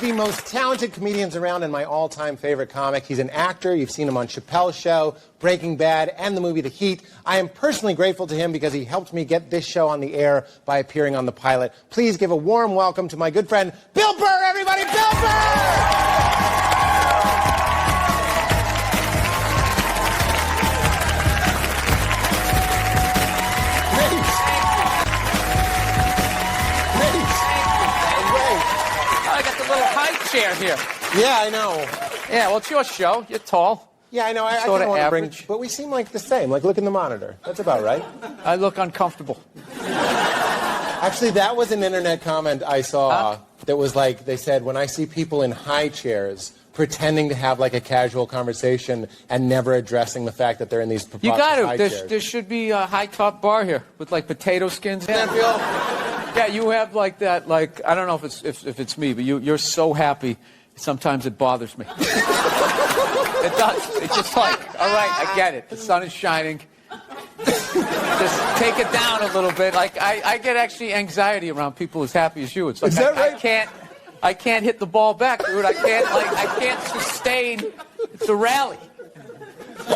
The most talented comedians around and my all-time favorite comic. He's an actor. You've seen him on Chappelle's Show, Breaking Bad, and the movie The Heat. I am personally grateful to him because he helped me get this show on the air by appearing on the pilot. Please give a warm welcome to my good friend, Bill Burr, everybody! Bill Burr! Chair here. Yeah, I know. Yeah, well, it's your show. You're tall. Yeah, I know. I sort of want average. to bring, but we seem like the same. Like, look in the monitor. That's about right. I look uncomfortable. Actually, that was an internet comment I saw that was like, they said, when I see people in high chairs pretending to have like a casual conversation and never addressing the fact that they're in these preposterous high chairs. There should be a high top bar here with like potato skins. Yeah, you have like that, like, I don't know if it's me, but you're so happy, sometimes it bothers me. It does. It's just like, all right, I get it. The sun is shining. Just take it down a little bit. Like, I get actually anxiety around people as happy as you. It's like, is that right? I can't hit the ball back, dude. I can't sustain the rally.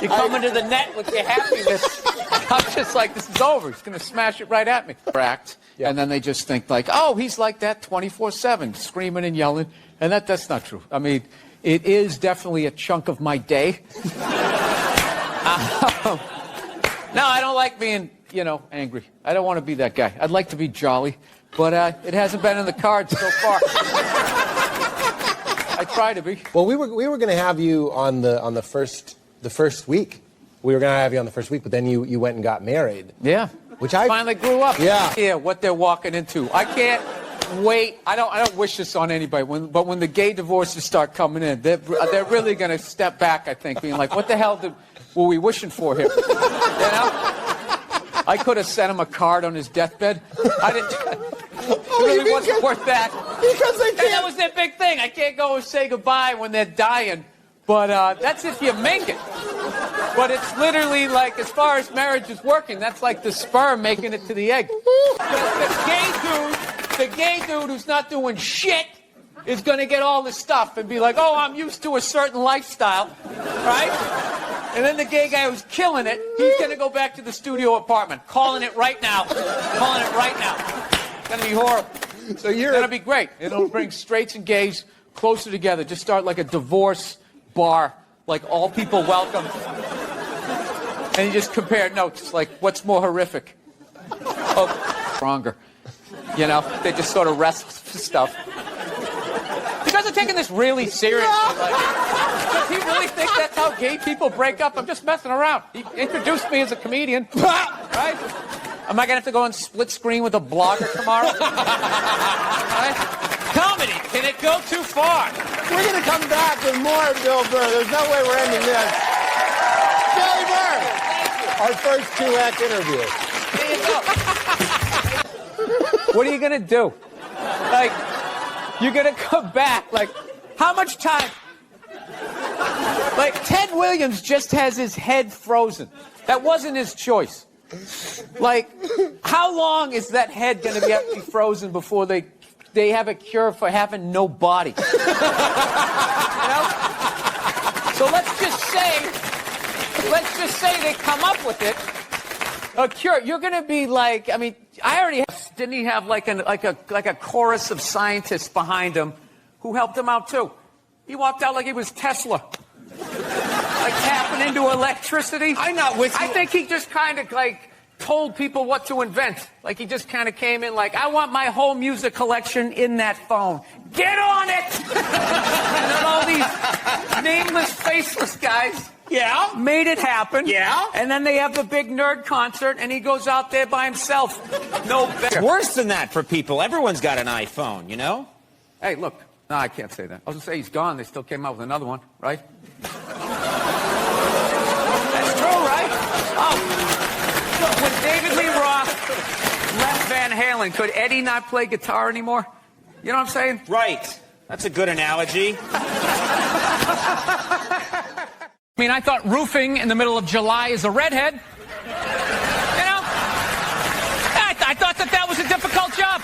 You come into the net with your happiness. I'm just like, this is over. He's going to smash it right at me. Act. Yep. And then they just think like, oh, he's like that 24/7, screaming and yelling. And that's not true. I mean, it is definitely a chunk of my day. No, I don't like being, angry. I don't want to be that guy. I'd like to be jolly, but it hasn't been in the cards so far. I try to be. Well, we were going to have you on the first week. We were going to have you on the first week, but then you went and got married. Yeah. Which I finally grew up. Yeah. Yeah, what they're walking into. I can't wait. I don't wish this on anybody. But when the gay divorces start coming in, they're really going to step back, I think, being like, what the hell were we wishing for here? I could have sent him a card on his deathbed. I didn't. It really wasn't worth that. Because they can't. And that was their big thing. I can't go and say goodbye when they're dying. But that's if you make it. But it's literally like, as far as marriage is working, that's like the sperm making it to the egg. The gay dude who's not doing shit is going to get all this stuff and be like, oh, I'm used to a certain lifestyle, right? And then the gay guy who's killing it, he's going to go back to the studio apartment, calling it right now. Calling it right now. It's going to be horrible. So it's going to be great. It'll bring straights and gays closer together. Just start like a divorce bar, like all people welcome. And you just compare notes, like, what's more horrific? Oh, stronger. They just sort of rest stuff. You guys are taking this really seriously. Does he really think that's how gay people break up? I'm just messing around. He introduced me as a comedian, right? Am I going to have to go on split screen with a blogger tomorrow? Right? Comedy, can it go too far? We're going to come back with more Bill Burr. There's no way we're ending this. Billy Burr! Our first 2-act interview. There you go. What are you going to do? Like, you're going to come back. Like, how much time? Like, Ted Williams just has his head frozen. That wasn't his choice. Like, how long is that head going to be frozen before they have a cure for having no body? So let's just say they come up with it, a cure. You're going to be like, I mean, didn't he have like a chorus of scientists behind him who helped him out too? He walked out like he was Tesla, like tapping into electricity. I'm not with you. I think he just kind of like told people what to invent. Like he just kind of came in like, I want my whole music collection in that phone. Get on it! And then all these nameless, faceless guys made it happen. Yeah. And then they have the big nerd concert, and he goes out there by himself. No better. It's worse than that for people. Everyone's got an iPhone, Hey, look. No, I can't say that. I was going to say he's gone. They still came out with another one, right? That's true, right? Oh. When David Lee Roth left Van Halen, could Eddie not play guitar anymore? You know what I'm saying? Right. That's a good analogy. I mean, I thought roofing in the middle of July is a redhead. I thought that was a difficult job.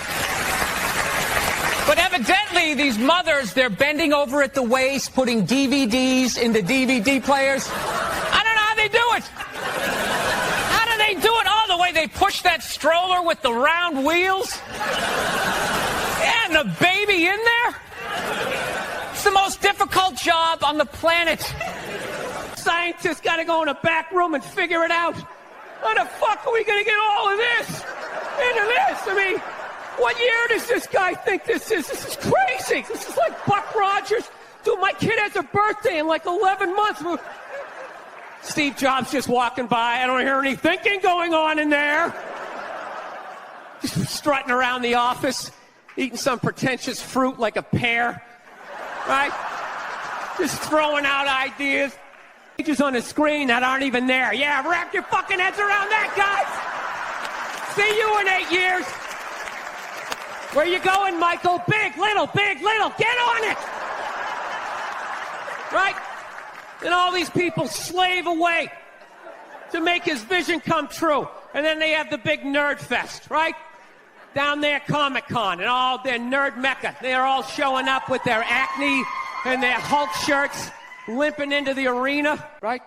But Evidently, these mothers, they're bending over at the waist, putting DVDs into DVD players. I don't know how they do it. How do they do it? Oh, the way they push that stroller with the round wheels. Yeah, and the baby in there. It's the most difficult job on the planet. Scientists got to go in a back room and figure it out. How the fuck are we going to get all of this into this? I mean, what year does this guy think this is? This is crazy. This is like Buck Rogers. Dude, my kid has a birthday in like 11 months. Steve Jobs just walking by. I don't hear any thinking going on in there. Just strutting around the office, eating some pretentious fruit like a pear. Right? Just throwing out ideas. Pages on the screen that aren't even there. Yeah, wrap your fucking heads around that, guys. See you in 8 years. Where you going, Michael? Big, little, get on it! Right? And all these people slave away to make his vision come true. And then they have the big nerd fest, right? Down there, Comic-Con, and all their nerd mecca. They're all showing up with their Acne and their Hulk shirts, limping into the arena, right?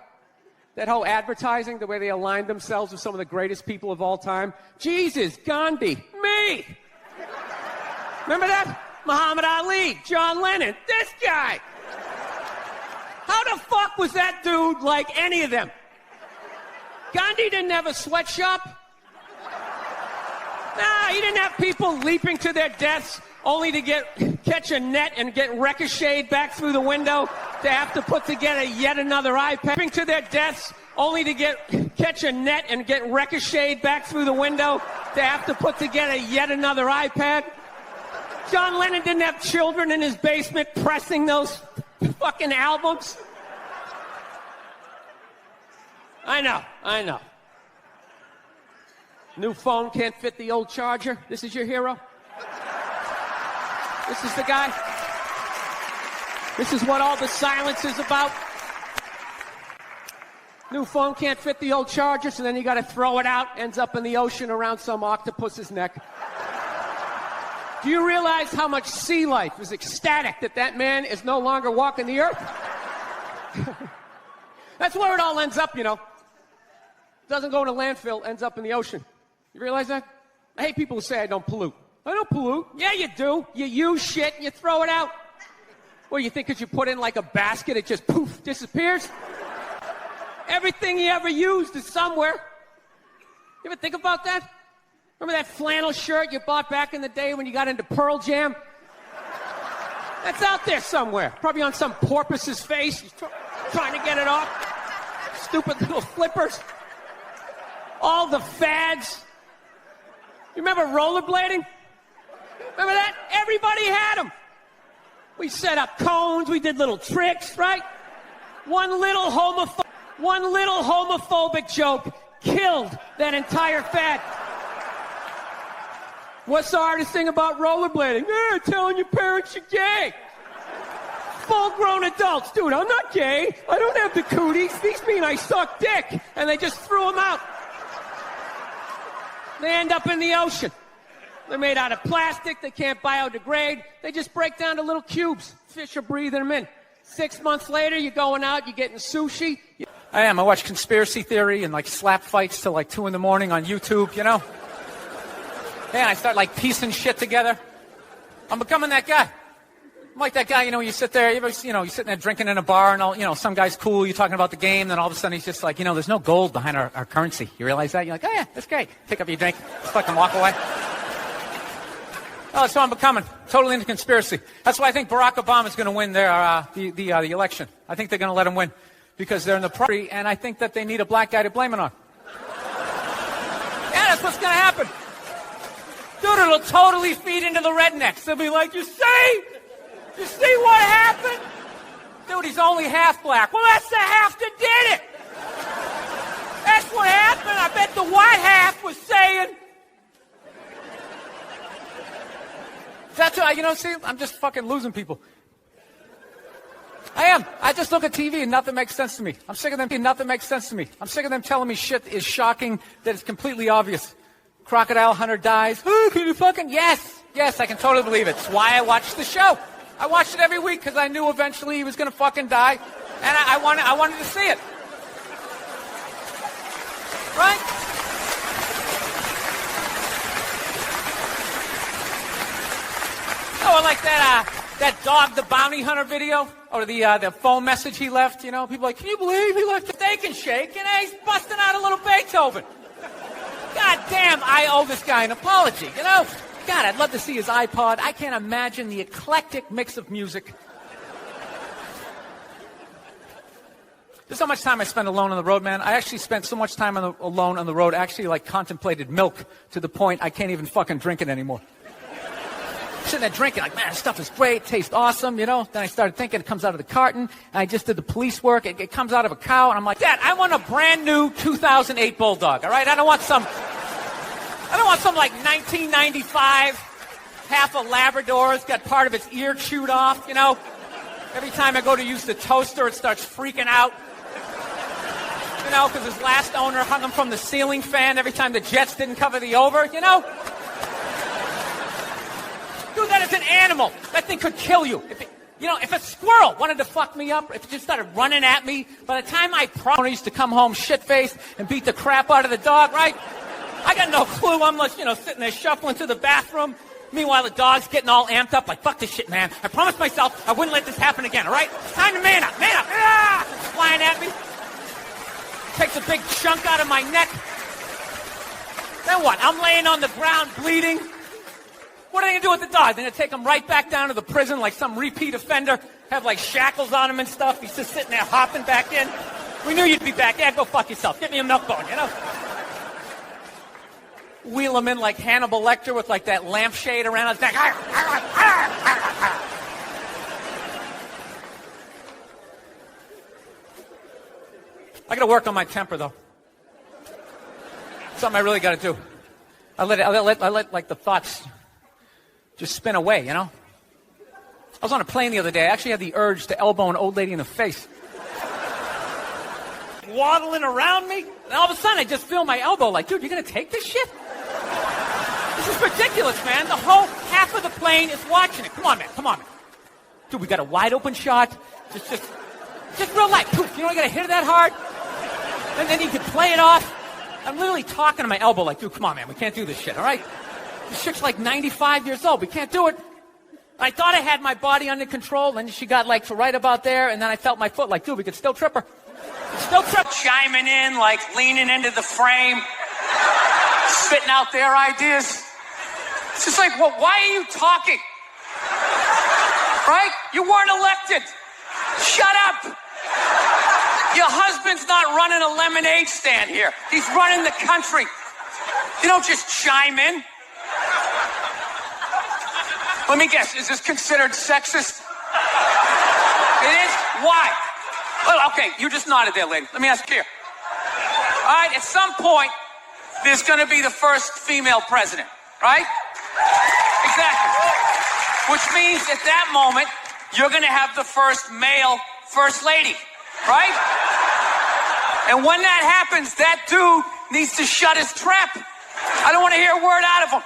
That whole advertising, the way they aligned themselves with some of the greatest people of all time. Jesus, Gandhi, me! Remember that? Muhammad Ali, John Lennon, this guy! How the fuck was that dude like any of them? Gandhi didn't have a sweatshop. Nah, he didn't have people leaping to their deaths only to catch a net and get ricocheted back through the window to have to put together yet another iPad. Leaping to their deaths only to catch a net and get ricocheted back through the window to have to put together yet another iPad. John Lennon didn't have children in his basement pressing those fucking albums. I know. New phone can't fit the old charger. This is your hero? This is the guy? This is what all the silence is about? New phone can't fit the old charger, so then you gotta throw it out, ends up in the ocean around some octopus's neck. Do you realize how much sea life is ecstatic that man is no longer walking the earth? That's where it all ends up, you know. Doesn't go in a landfill, ends up in the ocean. You realize that? I hate people who say I don't pollute. I don't pollute. Yeah, you do. You use shit and you throw it out. Well, you think because you put it in like a basket, it just poof, disappears? Everything you ever used is somewhere. You ever think about that? Remember that flannel shirt you bought back in the day when you got into Pearl Jam? That's out there somewhere. Probably on some porpoise's face. He's trying to get it off. Stupid little flippers. All the fads. You remember rollerblading? Remember that? Everybody had them. We set up cones. We did little tricks, right? One little homophobic joke killed that entire fad. What's the hardest thing about rollerblading? Telling your parents you're gay. Full-grown adults. Dude, I'm not gay. I don't have the cooties. These mean I suck dick. And they just threw them out. They end up in the ocean. They're made out of plastic. They can't biodegrade. They just break down to little cubes. Fish are breathing them in. 6 months later, you're going out, you're getting sushi. I watch conspiracy theory and like slap fights till like 2 a.m. on YouTube, you know? Yeah, I start like piecing shit together. I'm becoming that guy. I'm like that guy, you know, you sit there, you're sitting there drinking in a bar and all, you know, some guy's cool, you're talking about the game, then all of a sudden he's just like, you know, there's no gold behind our currency. You realize that? You're like, oh yeah, that's great. Pick up your drink, fucking walk away. Oh, that's what I'm becoming. Totally into conspiracy. That's why I think Barack Obama is going to win the election. I think they're going to let him win because they're in the party, and I think that they need a black guy to blame it on. Yeah, that's what's going to happen. Dude, it'll totally feed into the rednecks. They'll be like, you see what happened? Dude, he's only half black. Well, that's the half that did it. That's what happened. I bet the white half was saying. That's what, see, I'm just fucking losing people. I am. I just look at TV and nothing makes sense to me. I'm sick of them. Nothing makes sense to me. I'm sick of them telling me shit is shocking that it's completely obvious. Crocodile hunter dies. Oh, can you fucking? Yes. Yes, I can totally believe it. It's why I watched the show. I watched it every week because I knew eventually he was going to fucking die, and I wanted to see it. Right? Oh, like that dog, the bounty hunter video, or the phone message he left. You know, people are like, can you believe he left the Steak and Shake? And he's busting out a little Beethoven. God damn, I owe this guy an apology. You know, God, I'd love to see his iPod. I can't imagine the eclectic mix of music. There's so much time I spend alone on the road, man. I actually spent so much time alone on the road, actually like contemplated milk to the point I can't even fucking drink it anymore. I'm sitting there drinking, like, man, this stuff is great, tastes awesome, you know. Then I started thinking it comes out of the carton, and I just did the police work. It comes out of a cow, and I'm like, Dad, I want a brand new 2008 Bulldog, all right? I don't want some like 1995, half a Labrador. It's got part of its ear chewed off, you know. Every time I go to use the toaster, it starts freaking out. You know, because his last owner hung him from the ceiling fan every time the Jets didn't cover the over, you know? Dude, that is an animal. That thing could kill you. If a squirrel wanted to fuck me up, if it just started running at me, by the time I used to come home shit-faced and beat the crap out of the dog, right? I got no clue. I'm like, sitting there shuffling to the bathroom. Meanwhile, the dog's getting all amped up, like, fuck this shit, man. I promised myself I wouldn't let this happen again, all right? It's time to man up, man up. Ah! It's flying at me. Takes a big chunk out of my neck. Then what? I'm laying on the ground bleeding. What are they going to do with the dog? They're going to take him right back down to the prison like some repeat offender, have like shackles on him and stuff. He's just sitting there hopping back in. We knew you'd be back. Yeah, go fuck yourself. Get me a milk bone, you know? Wheel him in like Hannibal Lecter with like that lampshade around his neck. I got to work on my temper, though. Something I really got to do. I let like the thoughts just spin away, you know? I was on a plane the other day. I actually had the urge to elbow an old lady in the face. Waddling around me, and all of a sudden I just feel my elbow like, dude, you're going to take this shit? This is ridiculous, man. The whole half of the plane is watching it. Come on, man. Come on, man. Dude, we got a wide open shot. Just real life. Dude, you don't got to hit it that hard. And then you can play it off. I'm literally talking to my elbow like, dude, come on, man. We can't do this shit, all right? This chick's like 95 years old. We can't do it. I thought I had my body under control, and she got like to right about there, and then I felt my foot like, dude, we could still trip her. Still trip. Chiming in, like leaning into the frame, spitting out their ideas. It's just like, well, why are you talking? Right? You weren't elected. Shut up. Your husband's not running a lemonade stand here. He's running the country. You don't just chime in. Let me guess, is this considered sexist? It is? Why? Well, okay, you just nodded there, lady. Let me ask you here. All right, at some point, there's going to be the first female president, right? Exactly. Which means at that moment, you're going to have the first male first lady, right? And when that happens, that dude needs to shut his trap. I don't want to hear a word out of him.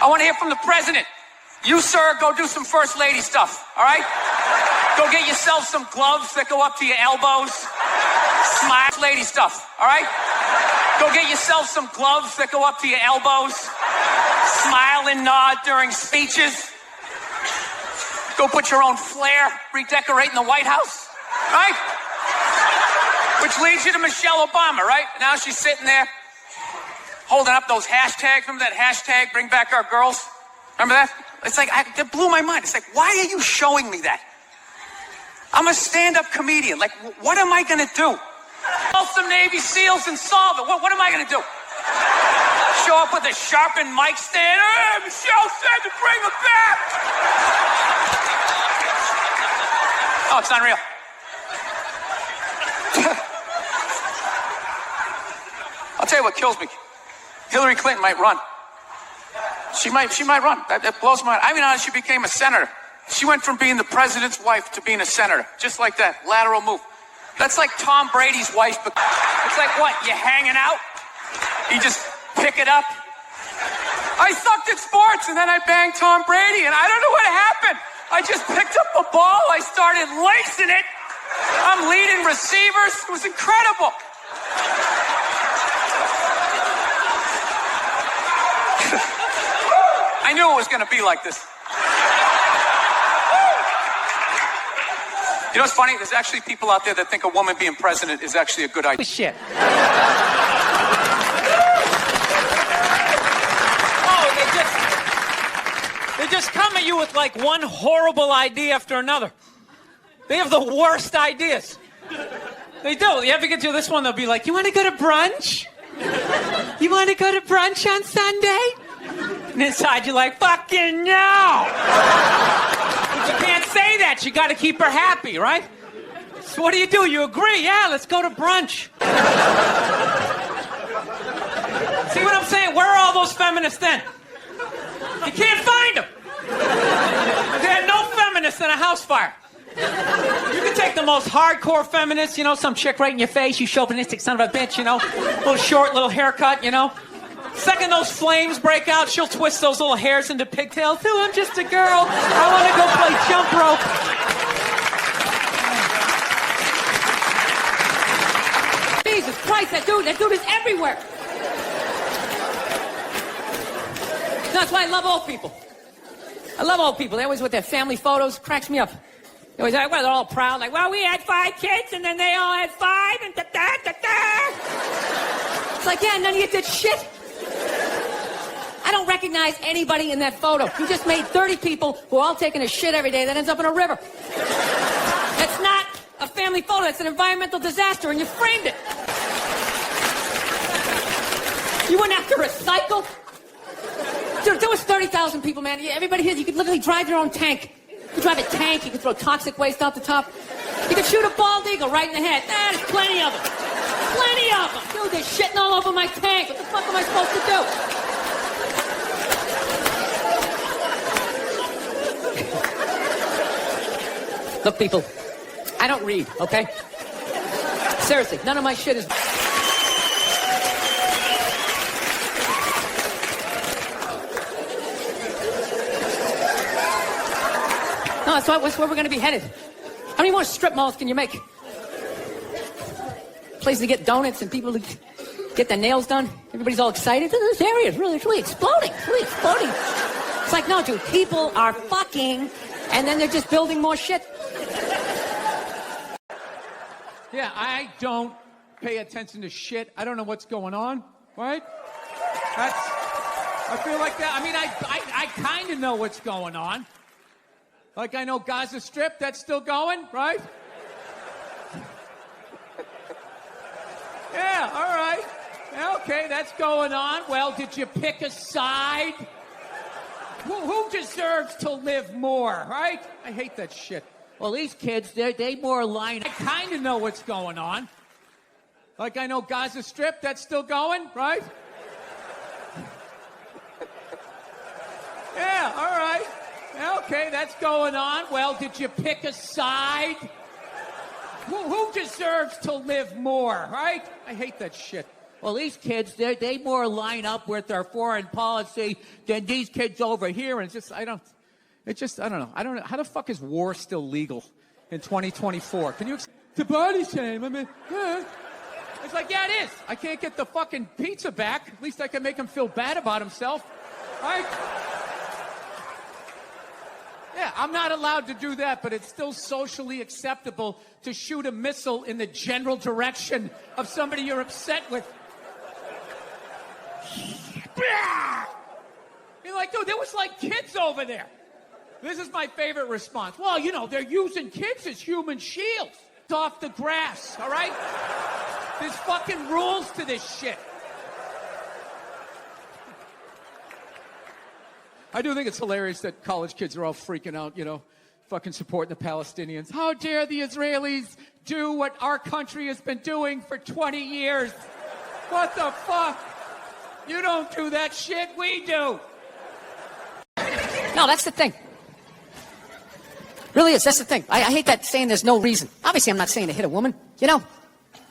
I want to hear from the president. You, sir, go do some first lady stuff, all right? Go get yourself some gloves that go up to your elbows. Smile lady stuff, all right? Go get yourself some gloves that go up to your elbows. Smile and nod during speeches. Go put your own flair, redecorating the White House, right? Which leads you to Michelle Obama, right? Now she's sitting there holding up those hashtags. Remember that hashtag, bring back our girls? Remember that? It's like, that blew my mind. It's like, why are you showing me that? I'm a stand-up comedian. Like, what am I going to do? Call some Navy SEALs and solve it. What am I going to do? Show up with a sharpened mic stand? Hey, Michelle said to bring him back. Oh, it's unreal. I'll tell you what kills me. Hillary Clinton might run. She might run. That blows my mind. I mean, she became a senator. She went from being the president's wife to being a senator. Just like that. Lateral move. That's like Tom Brady's wife. But it's like what? You hanging out? You just pick it up? I sucked at sports, and then I banged Tom Brady, and I don't know what happened. I just picked up a ball, I started lacing it. I'm leading receivers. It was incredible. I knew it was going to be like this. You know what's funny? There's actually people out there that think a woman being president is actually a good idea. Shit. They just come at you with like one horrible idea after another. They have the worst ideas. They do. You ever get to this one, they'll be like, you want to go to brunch? You want to go to brunch on Sunday? And inside you're like, fucking no! But you can't say that. You got to keep her happy, right? So what do? You agree? Yeah, let's go to brunch. See what I'm saying? Where are all those feminists then? You can't find them. They had no feminists in a house fire. You can take the most hardcore feminist, you know, some chick right in your face, you chauvinistic son of a bitch, you know, little short, little haircut, you know. Second those flames break out, she'll twist those little hairs into pigtails. Oh, I'm just a girl. I want to go play jump rope. Jesus Christ, that dude is everywhere. That's why I love old people. I love old people. They always with their family photos. Cracks me up. They always like, well, they're all proud. Like, well, we had 5 kids, and then they all had 5, and da-da-da-da. It's like, yeah, none of you did shit. I don't recognize anybody in that photo. You just made 30 people who are all taking a shit every day that ends up in a river. That's not a family photo. That's an environmental disaster, and you framed it. You wouldn't have to recycle. Dude, there was 30,000 people, man. Everybody here, you could literally drive your own tank. You could drive a tank, you could throw toxic waste out the top. You could shoot a bald eagle right in the head. There's plenty of them. Plenty of them. Dude, they're shitting all over my tank. What the fuck am I supposed to do? Look, people, I don't read, okay? Seriously, none of my shit is... No, that's where we're going to be headed. How many more strip malls can you make? Places to get donuts and people to get their nails done. Everybody's all excited. This area is really exploding. It's really exploding. It's like, no, dude, people are fucking, and then they're just building more shit. Yeah, I don't pay attention to shit. I don't know what's going on, right? I feel like that. I mean, I kind of know what's going on. Like I know Gaza Strip, that's still going, right? Yeah, all right. Okay, that's going on. Well, did you pick a side? Who deserves to live more, right? I hate that shit. Well, these kids, they more line. I kind of know what's going on. Like I know Gaza Strip, that's still going, right? Yeah, all right. Okay, that's going on. Well, did you pick a side? Who deserves to live more, right? I hate that shit. Well, these kids, they more line up with their foreign policy than these kids over here. And I don't know. I don't know. How the fuck is war still legal in 2024? Can you... The body shame, I mean... It's like, yeah, it is. I can't get the fucking pizza back. At least I can make him feel bad about himself. Right? Yeah, I'm not allowed to do that, but it's still socially acceptable to shoot a missile in the general direction of somebody you're upset with. You're like, dude, there was like kids over there. This is my favorite response. Well, you know, they're using kids as human shields. It's off the grass, all right? There's fucking rules to this shit. I do think it's hilarious that college kids are all freaking out, you know, fucking supporting the Palestinians. How dare the Israelis do what our country has been doing for 20 years? What the fuck? You don't do that shit, we do. No, that's the thing. Really is, that's the thing. I hate that saying there's no reason. Obviously, I'm not saying to hit a woman, you know.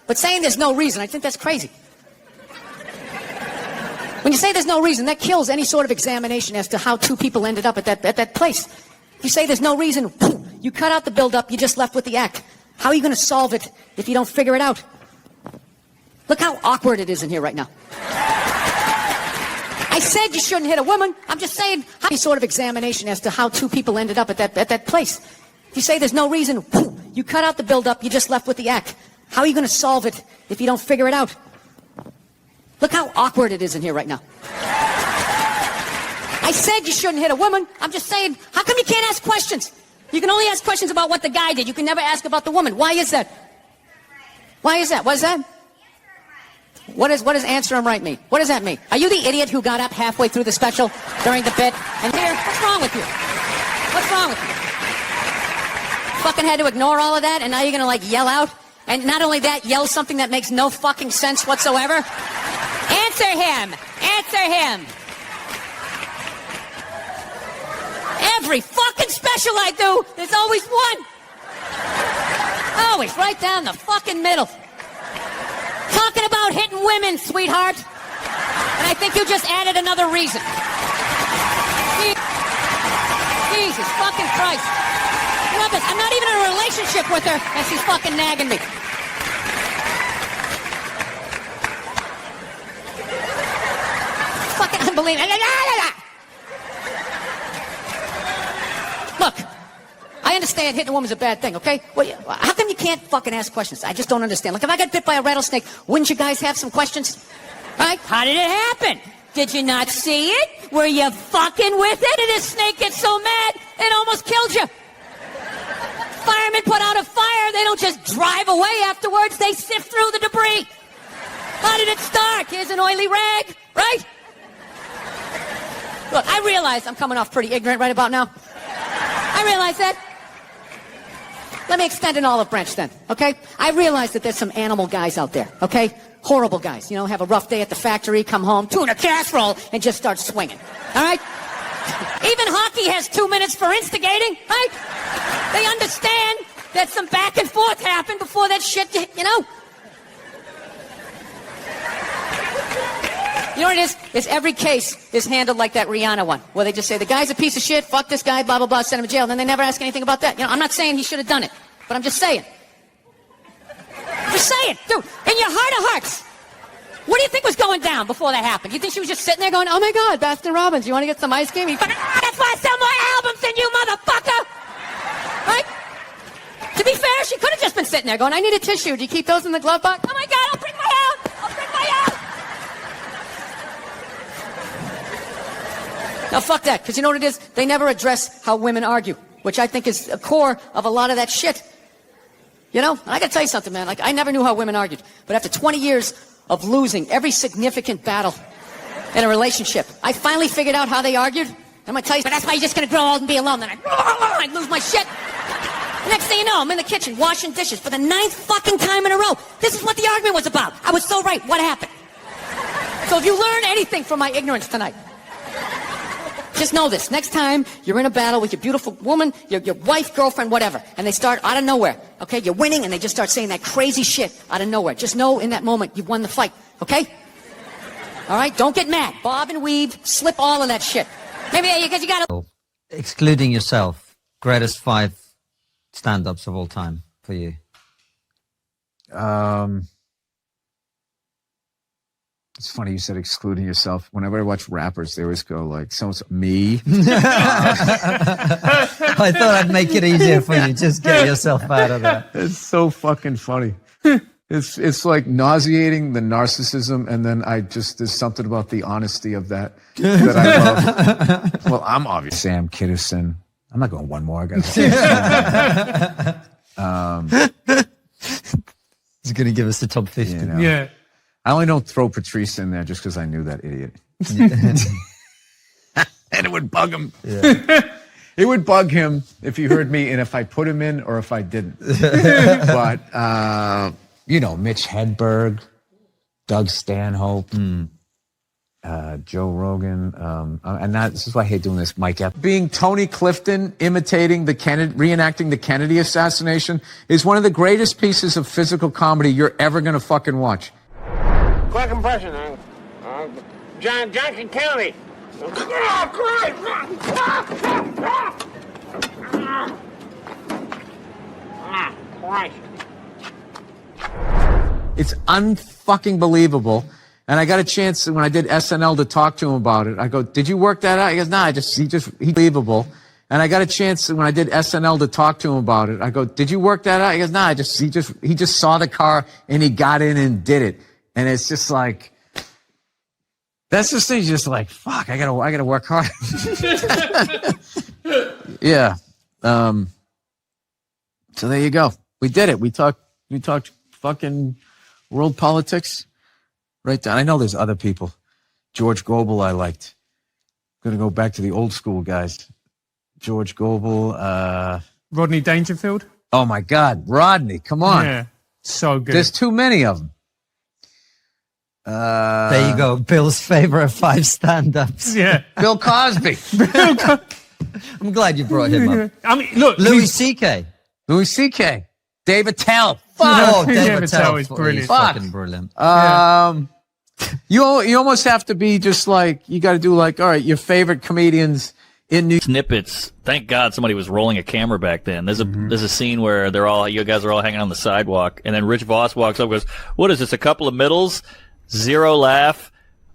But saying there's no reason, I think that's crazy. When you say there's no reason, that kills any sort of examination as to how two people ended up at that place. If you say there's no reason, you cut out the build-up, you're just left with the act. How are you going to solve it if you don't figure it out? Look how awkward it is in here right now. I said you shouldn't hit a woman. I'm just saying, any sort of examination as to how two people ended up at that place. If you say there's no reason, you cut out the build-up, you're just left with the act. How are you going to solve it if you don't figure it out? Look how awkward it is in here right now. I said you shouldn't hit a woman. I'm just saying, how come you can't ask questions? You can only ask questions about what the guy did. You can never ask about the woman. Why is that? Why is that? What is that? What does answer him right mean? What does that mean? Are you the idiot who got up halfway through the special during the bit? And here, what's wrong with you? What's wrong with you? Fucking had to ignore all of that, and now you're gonna like yell out? And not only that, yell something that makes no fucking sense whatsoever? Answer him! Answer him! Every fucking special I do, there's always one. Always right down the fucking middle. Talking about hitting women, sweetheart. And I think you just added another reason. Jesus fucking Christ. Rubbish. I'm not even in a relationship with her, and she's fucking nagging me. Fucking unbelievable. Look, I understand hitting a woman's a bad thing, okay? Well, how come you can't fucking ask questions? I just don't understand. Like, if I got bit by a rattlesnake, wouldn't you guys have some questions? Right? How did it happen? Did you not see it? Were you fucking with it? And this snake gets so mad, it almost killed you. Firemen put out a fire. They don't just drive away afterwards. They sift through the debris. How did it start? Here's an oily rag, right? Look, I realize I'm coming off pretty ignorant right about now. I realize that. Let me extend an olive branch then, okay? I realize that there's some animal guys out there, okay? Horrible guys, you know, have a rough day at the factory, come home, tuna casserole, and just start swinging, all right? Even hockey has 2 minutes for instigating, right? They understand that some back and forth happened before that shit, you know? You know what it is? Is every case is handled like that Rihanna one, where they just say, the guy's a piece of shit, fuck this guy, blah, blah, blah, send him to jail, and then they never ask anything about that. You know, I'm not saying he should have done it, but I'm just saying. Just saying, dude, in your heart of hearts, what do you think was going down before that happened? You think she was just sitting there going, oh my God, Baskin Robbins, you want to get some ice cream? That's why I sell more albums than you, motherfucker! Right? To be fair, she could have just been sitting there going, I need a tissue. Do you keep those in the glove box? Oh my God, I'll bring my out! I'll bring my out! Now, fuck that, because you know what it is? They never address how women argue, which I think is a core of a lot of that shit. You know? And I gotta tell you something, man. Like, I never knew how women argued. But after 20 years of losing every significant battle in a relationship, I finally figured out how they argued. I'm gonna tell you, but that's why you're just gonna grow old and be alone. Then I'd lose my shit. The next thing you know, I'm in the kitchen washing dishes for the 9th fucking time in a row. This is what the argument was about. I was so right. What happened? So if you learn anything from my ignorance tonight, just know this. Next time you're in a battle with your beautiful woman, your wife, girlfriend, whatever, and they start out of nowhere, okay? You're winning, and they just start saying that crazy shit out of nowhere. Just know in that moment you've won the fight, okay? All right? Don't get mad. Bob and weave, slip all of that shit. Maybe because you got to... Excluding yourself, greatest 5 stand-ups of all time for you. It's funny you said excluding yourself. Whenever I watch rappers, they always go like, "So me." I thought I'd make it easier for you. Just get yourself out of that. It's so fucking funny. It's like nauseating, the narcissism, and then there's something about the honesty of that I love. Well, I'm obvious. Sam Kinison. I'm not going one more. I got to say He's going to give us the top 50. You know. Yeah. I only don't throw Patrice in there just because I knew that idiot. And it would bug him. Yeah. It would bug him if he heard me and if I put him in or if I didn't. But, you know, Mitch Hedberg, Doug Stanhope, Joe Rogan. And this is why I hate doing this, Mike Epps. Being Tony Clifton, reenacting the Kennedy assassination is one of the greatest pieces of physical comedy you're ever going to fucking watch. Quick impression. Johnson County. Christ. It's unfucking believable. And I got a chance when I did SNL to talk to him about it. I go, did you work that out? He goes, nah, he believable. And I got a chance when I did SNL to talk to him about it. I go, did you work that out? He goes, nah, he just saw the car and he got in and did it. And it's just like, that's just thing. Just like, fuck, I gotta work hard. Yeah. So there you go. We did it. We talked fucking world politics. Right down. I know there's other people. George Gobel I liked. Gonna go back to the old school guys. George Gobel. Rodney Dangerfield. Oh my God, Rodney! Come on. Yeah, so good. There's too many of them. There you go. Bill's favorite 5 stand-ups. Yeah. Bill Cosby. I'm glad you brought him up. I mean, look, Louis C.K. Louis C.K. David Tell. Oh, David David Tell Tell is brilliant. He's fucking brilliant. You almost have to be just like, you got to do like, all right, your favorite comedians in New Snippets. Thank God somebody was rolling a camera back then. There's a scene where you guys are all hanging on the sidewalk, and then Rich Voss walks up and goes, "What is this? A couple of middles, 0 laugh,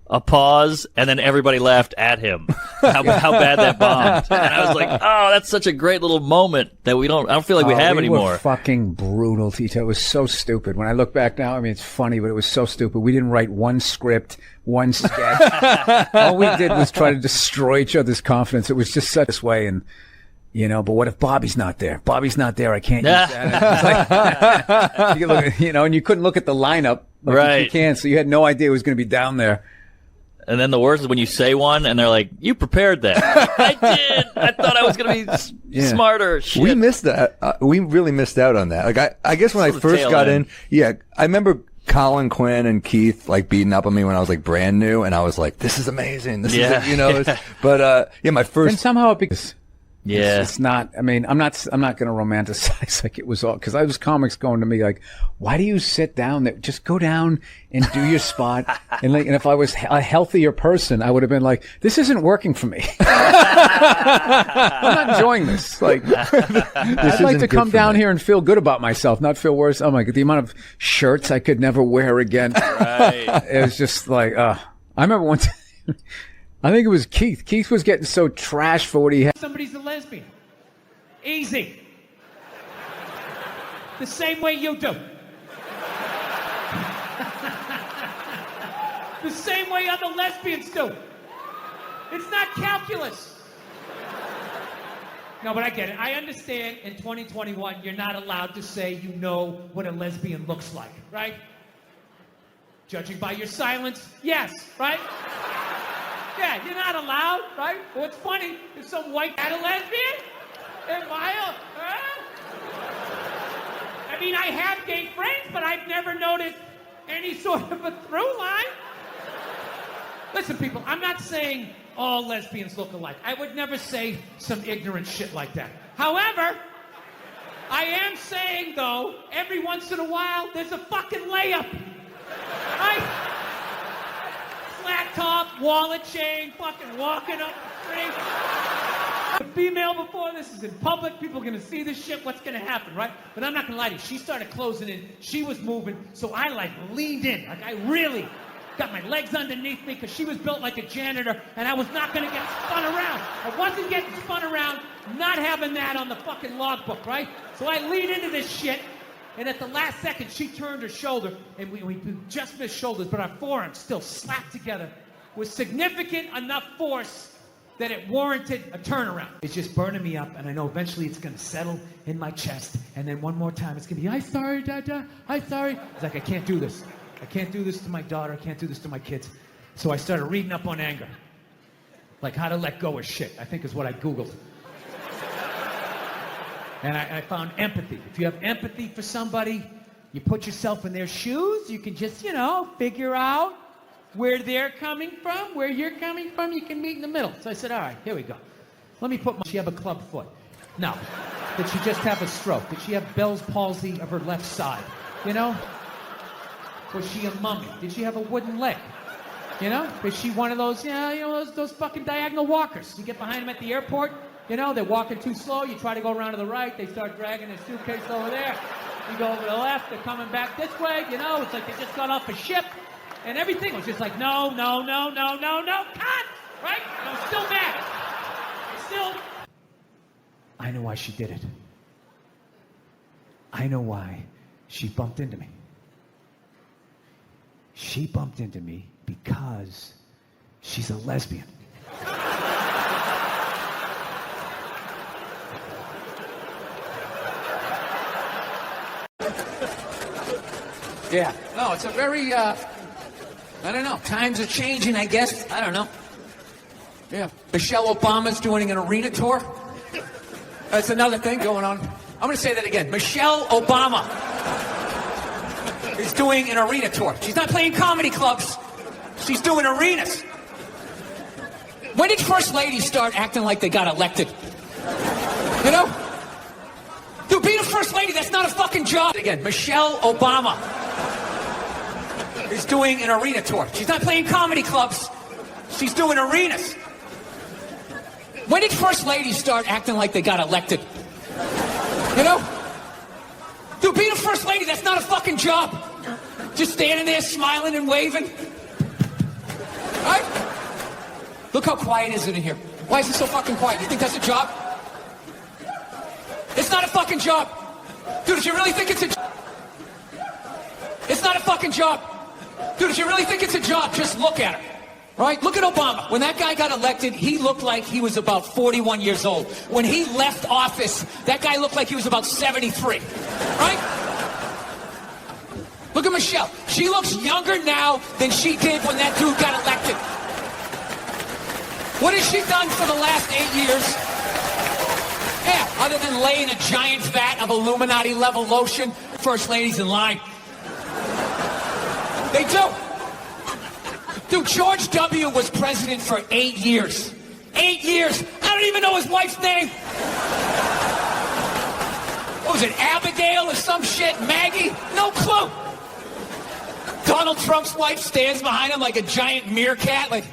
a pause," and then everybody laughed at him. How bad that bombed. And I was like, oh, that's such a great little moment that I don't feel like we have anymore. Were fucking brutal to each other. It was so stupid. When I look back now, I mean, it's funny, but it was so stupid. We didn't write one script, one sketch. All we did was try to destroy each other's confidence. It was just such this way. And, but what if Bobby's not there? Bobby's not there. I can't use that. It's like, and you couldn't look at the lineup. Like right. You can, so you had no idea it was going to be down there. And then the worst is when you say one and they're like, "You prepared that." I did. I thought I was going to be smarter. Shit. We missed that. We really missed out on that. Like I guess when I first got in, I remember Colin Quinn and Keith like beating up on me when I was like brand new, and I was like, "This is amazing. This is it," But my first. And somehow it became. Yeah. It's not, I mean, I'm not going to romanticize like it was all, because I was comics going to me like, why do you sit down there? Just go down and do your spot. And if I was a healthier person, I would have been like, this isn't working for me. I'm not enjoying this. Like, I'd like to come down here and feel good about myself, not feel worse. Oh my God, the amount of shirts I could never wear again. Right. It was just like, I remember one time. I think it was Keith. Keith was getting so trashed for what he had. Somebody's a lesbian. Easy. The same way you do. The same way other lesbians do. It's not calculus. No, but I get it. I understand in 2021 you're not allowed to say you know what a lesbian looks like, right? Judging by your silence, yes, right? Yeah, you're not allowed, right? What's funny is some white guy a lesbian? Am I I mean, I have gay friends, but I've never noticed any sort of a through line. Listen, people, I'm not saying all lesbians look alike. I would never say some ignorant shit like that. However, I am saying, though, every once in a while, there's a fucking layup. Right? Flat top, wallet chain, fucking walking up the street. A female before this is in public. People are going to see this shit. What's going to happen, right? But I'm not going to lie to you. She started closing in. She was moving. So I, leaned in. I really got my legs underneath me because she was built like a janitor, and I was not going to get spun around. I wasn't getting spun around, not having that on the fucking logbook, right? So I leaned into this shit. And at the last second, she turned her shoulder, and we just missed shoulders, but our forearms still slapped together with significant enough force that it warranted a turnaround. It's just burning me up, and I know eventually it's going to settle in my chest, and then one more time it's going to be, I'm sorry, Dada, I'm sorry. It's like, I can't do this. I can't do this to my daughter. I can't do this to my kids. So I started reading up on anger. Like how to let go of shit, I think is what I Googled. And I found empathy. If you have empathy for somebody, you put yourself in their shoes, you can just, figure out where they're coming from, where you're coming from, you can meet in the middle. So I said, all right, here we go. Let me put she have a club foot? No. Did she just have a stroke? Did she have Bell's palsy of her left side? Was she a mummy? Did she have a wooden leg? You know, is she one of those, those fucking diagonal walkers? You get behind them at the airport, they're walking too slow. You try to go around to the right. They start dragging their suitcase over there. You go over to the left. They're coming back this way. It's like they just got off a ship. And everything was just like, no, cut! Right? And I'm still mad. I know why she did it. I know why she bumped into me. She bumped into me because she's a lesbian. Yeah. No, it's a very, I don't know. Times are changing, I guess. I don't know. Yeah. Michelle Obama's doing an arena tour. That's another thing going on. I'm going to say that again. Michelle Obama is doing an arena tour. She's not playing comedy clubs. She's doing arenas. When did First Ladies start acting like they got elected? Dude, being a First Lady, that's not a fucking job. Again, Michelle Obama is doing an arena tour. She's not playing comedy clubs. She's doing arenas. When did First Ladies start acting like they got elected? Dude, being a First Lady, that's not a fucking job. Just standing there smiling and waving. Right? Look how quiet is it in here. Why is it so fucking quiet? You think that's a job? It's not a fucking job. Dude, if you really think it's a job, it's not a fucking job. Dude, if you really think it's a job, just look at her. Right? Look at Obama. When that guy got elected, he looked like he was about 41 years old. When he left office, that guy looked like he was about 73. Right? Look at Michelle. She looks younger now than she did when that dude got elected. What has she done for the last 8 years? Yeah, other than laying a giant vat of Illuminati-level lotion, First Ladies in line. They do. Dude, George W. was president for 8 years. 8 years. I don't even know his wife's name. What was it, Abigail or some shit? Maggie? No clue. Donald Trump's wife stands behind him like a giant meerkat. Like,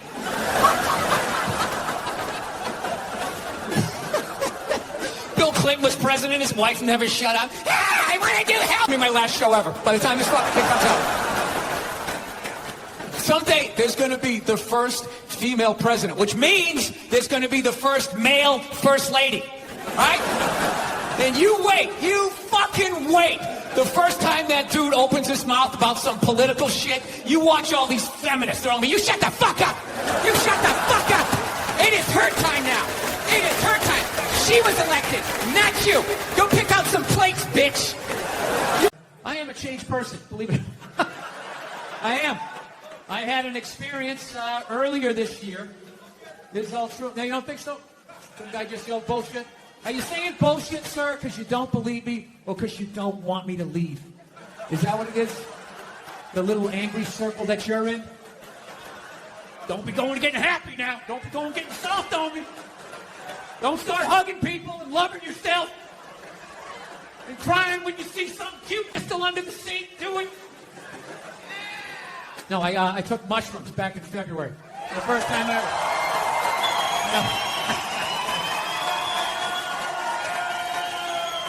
Bill Clinton was president. His wife never shut up. Ah, I want to do help me. My last show ever. By the time this fucking thing comes out. Someday, there's going to be the first female president, which means there's going to be the first male first lady. Right? And you wait. You fucking wait. The first time that dude opens his mouth about some political shit, you watch all these feminists throwing me. You shut the fuck up. You shut the fuck up. It is her time now. It is her time. She was elected, not you. Go pick out some plates, bitch. I am a changed person, believe it. I am. I had an experience earlier this year. This is all true. Now, you don't think so? Some guy just yelled bullshit. Are you saying bullshit, sir, because you don't believe me or because you don't want me to leave? Is that what it is? The little angry circle that you're in? Don't be going and getting happy now. Don't be going and getting soft on me. Don't start hugging people and loving yourself and crying when you see something cute still under the seat. Do it. No, I took mushrooms back in February. For the first time ever. No.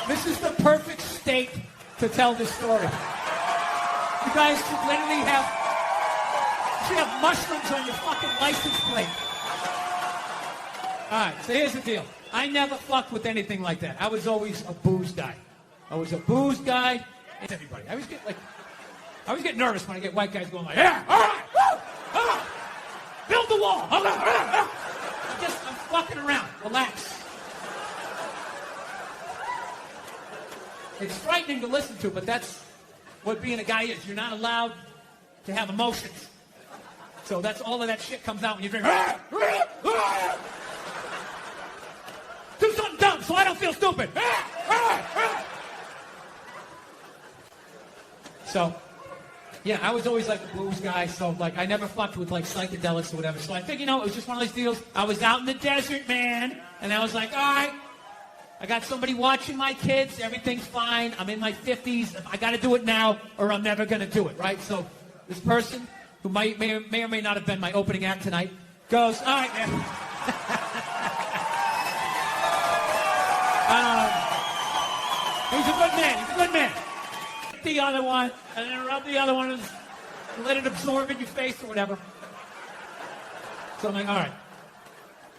This is the perfect state to tell this story. You guys should literally have mushrooms on your fucking license plate. All right, so here's the deal. I never fucked with anything like that. I was always a booze guy. And everybody. I always get nervous when I get white guys going like, yeah, all right, woo, all right, build the wall. I'm fucking around. Relax. It's frightening to listen to, but that's what being a guy is. You're not allowed to have emotions. So that's all of that shit comes out when you drink. Do something dumb so I don't feel stupid. So, yeah, I was always like a blues guy, so like I never fucked with like psychedelics or whatever. So I think, it was just one of those deals. I was out in the desert, man, and I was like, all right, I got somebody watching my kids. Everything's fine. I'm in my 50s. I got to do it now or I'm never going to do it, right? So this person who may or may not have been my opening act tonight, goes, all right, man. He's a good man. He's a good man. The other one, and then rub the other one and let it absorb in your face or whatever. So I'm like, all right.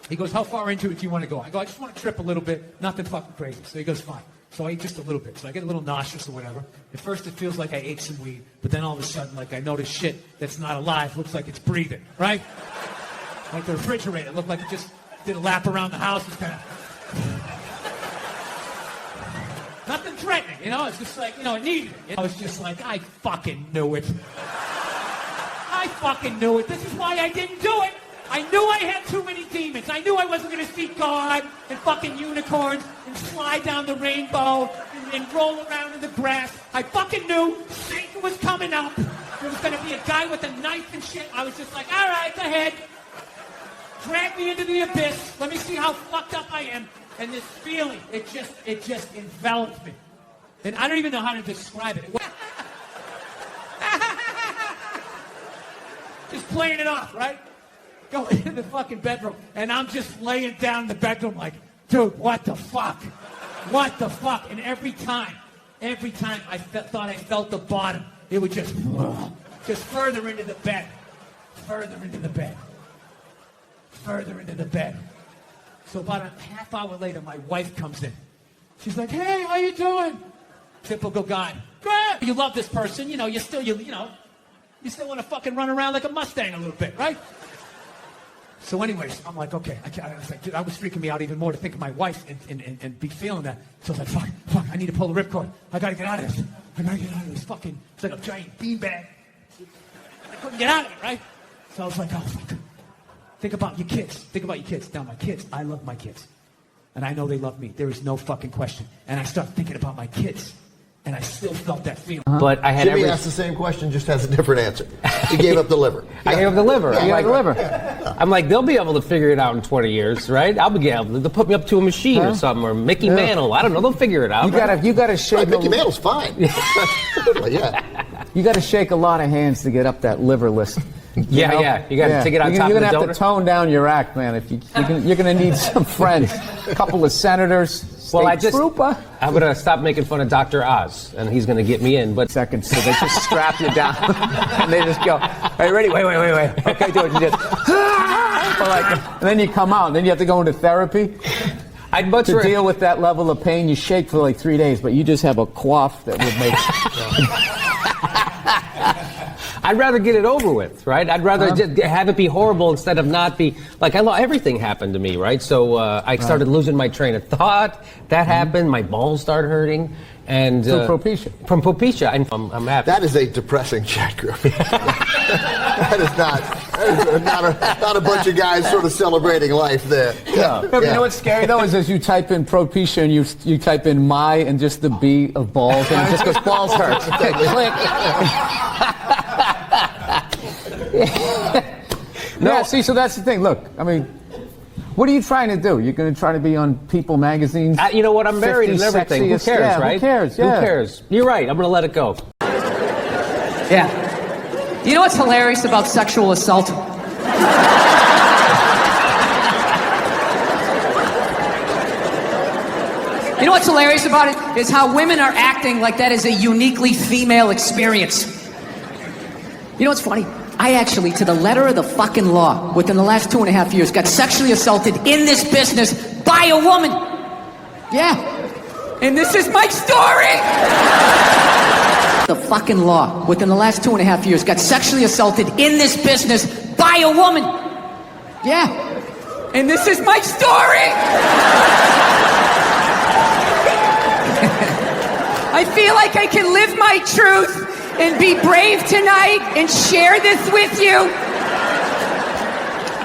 He goes, how far into it do you want to go? I go, I just want to trip a little bit. Nothing fucking crazy. So he goes, fine. So I eat just a little bit. So I get a little nauseous or whatever. At first it feels like I ate some weed, but then all of a sudden, like, I notice shit that's not alive. Looks like it's breathing, right? Like the refrigerator. It looked like it just did a lap around the house. It's kind of... Nothing threatening, you know? It's just like, you know, it needed it. I was just like, I fucking knew it. I fucking knew it. This is why I didn't do it. I knew I had too many demons. I knew I wasn't going to see God and fucking unicorns and slide down the rainbow and roll around in the grass. I fucking knew Satan was coming up. There was going to be a guy with a knife and shit. I was just like, all right, go ahead. Drag me into the abyss. Let me see how fucked up I am. And this feeling, it just enveloped me. And I don't even know how to describe it. Just playing it off, right? Go into the fucking bedroom, and I'm just laying down in the bedroom like, dude, what the fuck? What the fuck? And every time I thought I felt the bottom, it would just further into the bed. Further into the bed. Further into the bed. So about a half hour later, my wife comes in. She's like, hey, how you doing? Typical guy. Good. You love this person, you know, you still want to fucking run around like a Mustang a little bit, right? So anyways, I'm like, okay. I was like, dude, I was freaking me out even more to think of my wife and be feeling that. So I was like, fuck, I need to pull the ripcord. I gotta get out of this. I gotta get out of this fucking, it's like a giant beanbag. I couldn't get out of it, right? So I was like, oh, fuck. Think about your kids. Think about your kids. Now, my kids, I love my kids. And I know they love me. There is no fucking question. And I started thinking about my kids. And I still felt that feeling. But I had Jimmy asked the same question, just has a different answer. He gave up the liver. I gave up the liver. I'm like, they'll be able to figure it out in 20 years, right? I'll be able to. They'll put me up to a machine or something, or Mickey Mantle. I don't know. They'll figure it out. You gotta shake. Mickey Mantle's fine. Yeah. You got to shake a lot of hands to get up that liver list. Yeah. You got to take it on top of the donor. You're going to have to tone down your act, man. If you're going to need some friends, a couple of senators. Well, I'm going to stop making fun of Dr. Oz, and he's going to get me in. But seconds, so they just strap you down, and they just go, "Hey, ready? Wait. Okay, do it." You just, and then you come out, and then you have to go into therapy. I'd much to deal with that level of pain. You shake for like 3 days, but you just have a cough that would make. I'd rather get it over with, right? I'd rather just have it be horrible instead of not be like everything happened to me, right? So I started losing my train of thought. That happened. My balls started hurting, and from Propecia. From Propecia, I'm happy. That is a depressing chat group. That is not a bunch of guys sort of celebrating life there. Yeah. You know what's scary though is as you type in Propecia and you type in my and just the B of balls and it just goes balls hurt. Click. No, see, so that's the thing. Look, I mean, what are you trying to do? You're going to try to be on People magazine? You know what? I'm married and everything. Who cares, right? Who cares? Who cares? You're right. I'm going to let it go. Yeah. You know what's hilarious about sexual assault? You know what's hilarious about it? Is how women are acting like that is a uniquely female experience. You know what's funny? I actually, to the letter of the fucking law, within the last 2.5 years, got sexually assaulted in this business by a woman. Yeah. And this is my story! The fucking law, within the last 2.5 years, got sexually assaulted in this business by a woman. Yeah. And this is my story! I feel like I can live my truth and be brave tonight and share this with you.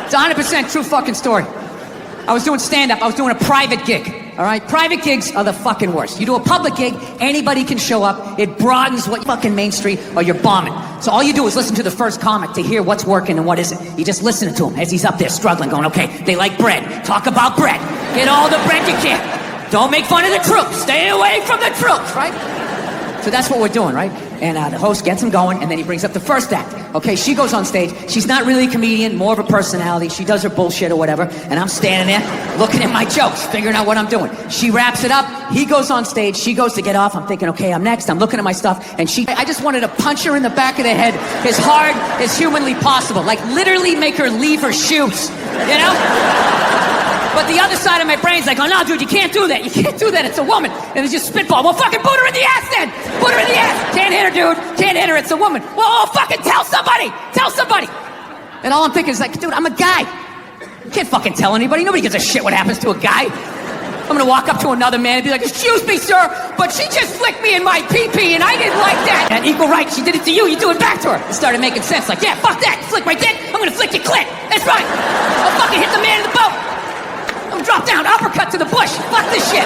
It's 100% true fucking story. I was doing stand-up. I was doing a private gig. All right? Private gigs are the fucking worst. You do a public gig, anybody can show up. It broadens what fucking Main Street or you're bombing. So all you do is listen to the first comic to hear what's working and what isn't. You just listen to him as he's up there struggling, going, okay, they like bread. Talk about bread. Get all the bread you can. Don't make fun of the troops. Stay away from the troops, right? So that's what we're doing, right? And the host gets him going, and then he brings up the first act. Okay, she goes on stage. She's not really a comedian, more of a personality. She does her bullshit or whatever, and I'm standing there looking at my jokes, figuring out what I'm doing. She wraps it up. He goes on stage. She goes to get off. I'm thinking, okay, I'm next. I'm looking at my stuff, and I just wanted to punch her in the back of the head as hard as humanly possible. Like, literally make her leave her shoes, you know? But the other side of my brain's like, oh, no, dude, you can't do that. You can't do that. It's a woman. And it's just spitball. Well, fucking put her in the ass then. Put her in the ass. Can't hit her, dude. Can't hit her. It's a woman. Well, fucking tell somebody. Tell somebody. And all I'm thinking is like, dude, I'm a guy. You can't fucking tell anybody. Nobody gives a shit what happens to a guy. I'm gonna walk up to another man and be like, excuse me, sir, but she just flicked me in my pee-pee and I didn't like that. And equal right, she did it to you, you do it back to her. It started making sense, like, yeah, fuck that, flick my dick, I'm gonna flick your clit. That's right. I'll fucking hit the man in the boat. I'm drop down, uppercut to the bush. Fuck this shit.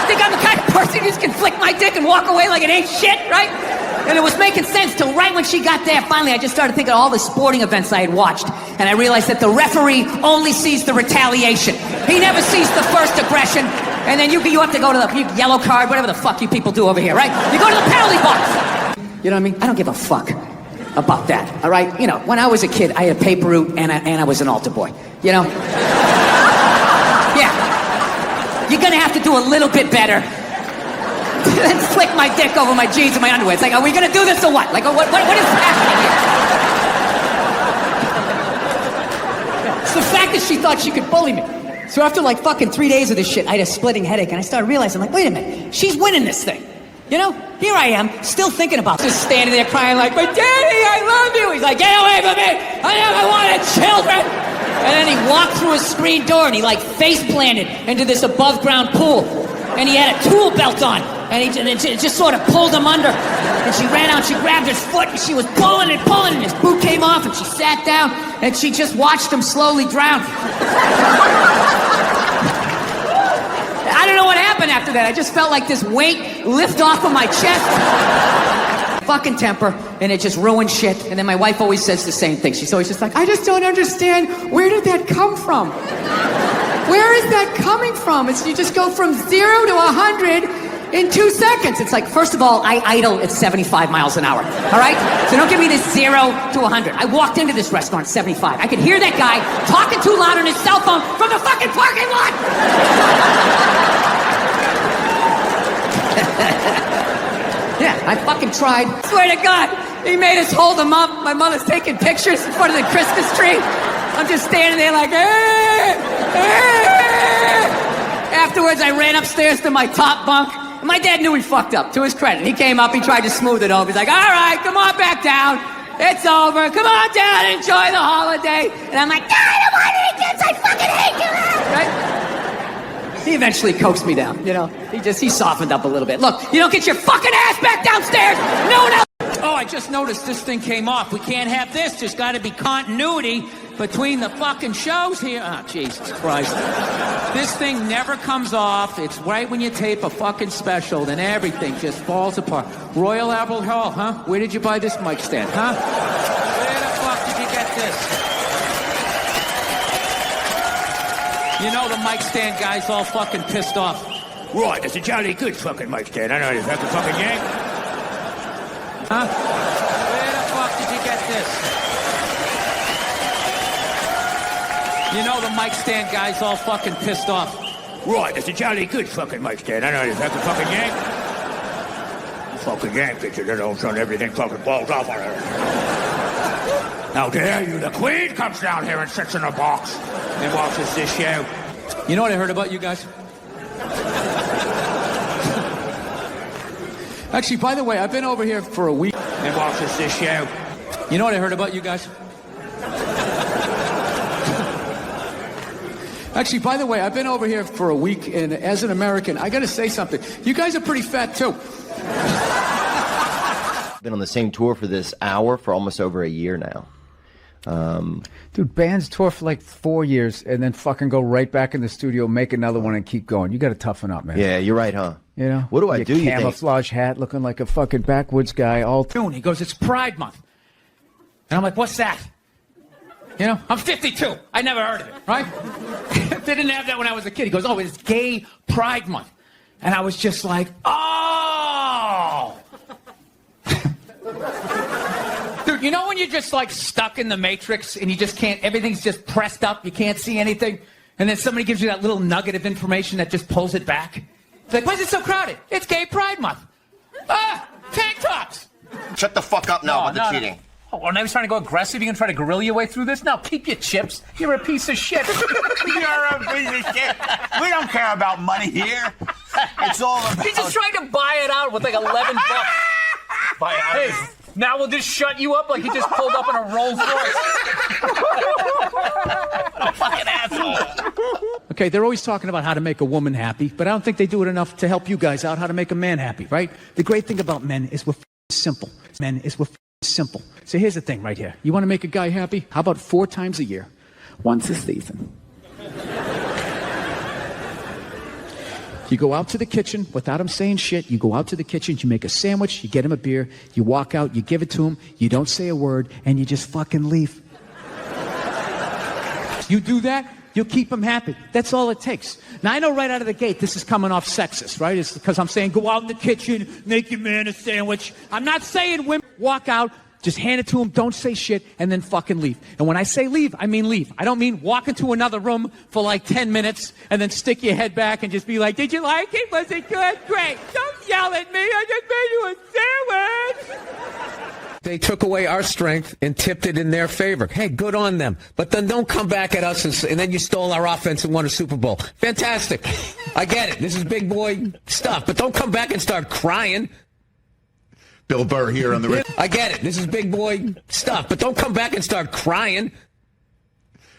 Think I'm the kind of person who just can flick my dick and walk away like it ain't shit, right? And it was making sense till right when she got there. Finally, I just started thinking of all the sporting events I had watched. And I realized that the referee only sees the retaliation. He never sees the first aggression. And then you have to go to the yellow card, whatever the fuck you people do over here, right? You go to the penalty box. You know what I mean? I don't give a fuck about that, all right? You know, when I was a kid, I had a paper route and I was an altar boy, you know? Yeah. You're gonna have to do a little bit better than flick my dick over my jeans and my underwear. It's like, are we gonna do this or what? Like, what is happening here? It's the fact that she thought she could bully me. So after like fucking 3 days of this shit, I had a splitting headache, and I started realizing, like, wait a minute, she's winning this thing. You know, here I am, still thinking about just standing there crying like, but Daddy, I love you. He's like, get away from me. I never wanted children. And then he walked through a screen door and he like face planted into this above ground pool. And he had a tool belt on. And it just sort of pulled him under. And she ran out, she grabbed his foot, and she was pulling and his boot came off, and she sat down, and she just watched him slowly drown. I don't know what happened after that. I just felt like this weight lift off of my chest. Fucking temper, and it just ruined shit. And then my wife always says the same thing. She's always just like, I just don't understand, where did that come from? Where is that coming from? It's you just go from 0 to 100 in 2 seconds. It's like, first of all, I idle at 75 miles an hour, all right? So don't give me this 0 to 100. I walked into this restaurant at 75. I could hear that guy talking too loud on his cell phone from the fucking parking lot. Yeah, I fucking tried. Swear to God, he made us hold him up. My mother's taking pictures in front of the Christmas tree. I'm just standing there like, Afterwards, I ran upstairs to my top bunk. My dad knew he fucked up, to his credit. He came up, he tried to smooth it over. He's like, all right, come on back down. It's over. Come on down, enjoy the holiday. And I'm like, Dad, I don't want to eat this. I fucking hate you. Right? He eventually coaxed me down, you know. He softened up a little bit. Look, you don't get your fucking ass back downstairs. No one else. Oh, I just noticed this thing came off. We can't have this. There's got to be continuity between the fucking shows here. Oh, Jesus Christ. This thing never comes off. It's right when you tape a fucking special, then everything just falls apart. Royal Albert Hall, huh? Where did you buy this mic stand, huh? Where the fuck did you get this? You know the mic stand guy's all fucking pissed off. Right, it's a jolly good fucking mic stand. I know you fucking yank. Huh? Where the fuck did you get this? You know the mic stand guy's all fucking pissed off. Right, it's a jolly good fucking mic stand. I know you fucking yank. Fucking yank it, you know, son, everything fucking falls off on her. How dare you? The Queen comes down here and sits in a box and watches this show. You know what I heard about you guys? Actually, by the way, I've been over here for a week and watches this show. You know what I heard about you guys? Actually, by the way, I've been over here for a week, and as an American, I gotta say something. You guys are pretty fat, too. Been on the same tour for this hour for almost over a year now. Dude, bands tour for like 4 years and then fucking go right back in the studio, make another one, and keep going. You got to toughen up, man. Yeah, you're right, huh? You know? What do I do? You camouflage hat, looking like a fucking backwoods guy. All He goes, it's Pride Month. And I'm like, what's that? You know, I'm 52. I never heard of it, right? They didn't have that when I was a kid. He goes, oh, it's Gay Pride Month. And I was just like, oh, You know when you're just like stuck in the Matrix and you just can't, everything's just pressed up, you can't see anything, and then somebody gives you that little nugget of information that just pulls it back? It's like, why is it so crowded? It's Gay Pride Month. Tank tops. Shut the fuck up now with the cheating. Oh, well, now he's trying to go aggressive. You gonna try to guerrilla your way through this? No, keep your chips. You're a piece of shit. You're a piece of shit. We don't care about money here. It's all about... He's just trying to buy it out with like $11. Buy it out. Hey, now we'll just shut you up like he just pulled up in a Rolls Royce. What a fucking asshole. Okay, they're always talking about how to make a woman happy, but I don't think they do it enough to help you guys out how to make a man happy, right? The great thing about men is we're simple. Men is we're simple. So here's the thing right here. You want to make a guy happy? How about 4 times a year? Once a season. You go out to the kitchen without him saying shit. You go out to the kitchen, you make a sandwich, you get him a beer, you walk out, you give it to him, you don't say a word, and you just fucking leave. You do that, you'll keep him happy. That's all it takes. Now, I know right out of the gate this is coming off sexist, right? It's because I'm saying go out in the kitchen, make your man a sandwich. I'm not saying women walk out, just hand it to him, don't say shit, and then fucking leave. And when I say leave, I mean leave. I don't mean walk into another room for like 10 minutes and then stick your head back and just be like, did you like it? Was it good? Great. Don't yell at me. I just made you a sandwich. They took away our strength and tipped it in their favor. Hey, good on them. But then don't come back at us and then you stole our offense and won a Super Bowl. Fantastic. I get it. This is big boy stuff. But don't come back and start crying. Bill Burr here on the... I get it. This is big boy stuff. But don't come back and start crying.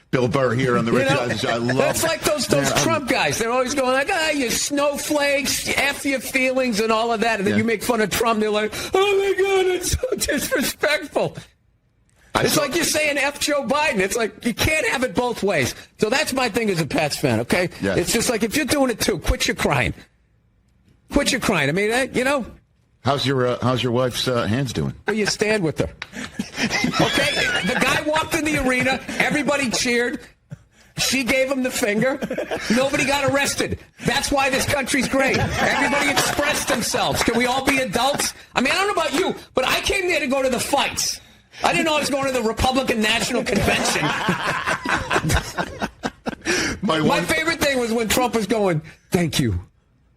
Bill Burr here on the... I love... That's like those Trump guys. They're always going like, you snowflakes, F your feelings and all of that. And then you make fun of Trump. They're like, oh my God, it's so disrespectful. It's like you're saying F Joe Biden. It's like you can't have it both ways. So that's my thing as a Pats fan, okay? Yeah. It's just like if you're doing it too, quit your crying. Quit your crying. I mean, you know... How's your wife's hands doing? Well, you stand with her. Okay? The guy walked in the arena. Everybody cheered. She gave him the finger. Nobody got arrested. That's why this country's great. Everybody expressed themselves. Can we all be adults? I mean, I don't know about you, but I came there to go to the fights. I didn't know I was going to the Republican National Convention. My favorite thing was when Trump was going, thank you.